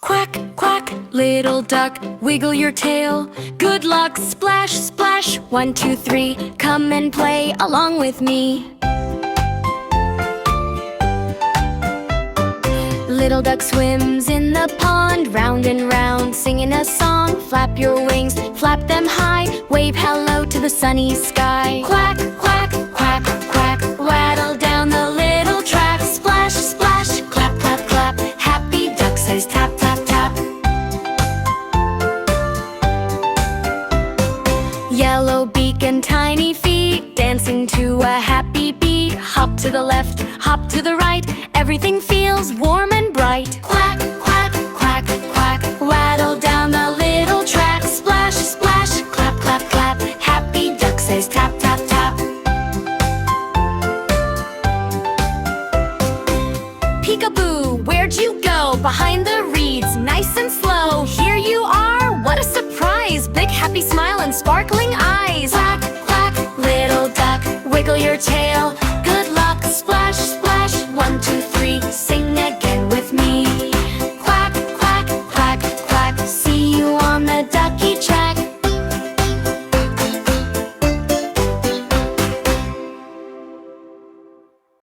Quack, quack, little duck, wiggle your tail. Good luck, splash, splash, 1, 2, 3. Come and play along with me. Little duck swims in the pond, round and round, singing a song. Flap your wings, flap them high, wave hello to the sunny sky. Quack, quack, quack, quack, waddle down the little track. Splash, splash, clap, clap, clap, happy duck says tap, tap, tap. Yellow beak and tiny feet, dancing to a happy beat. Hop to the left, hop to the right, everything feels warm and bright. Quack, quack, quack, quack, waddle down the little track. Splash, splash, clap, clap, clap, happy duck says tap, tap, tap. Peekaboo, where'd you go? Behind the reeds, nice and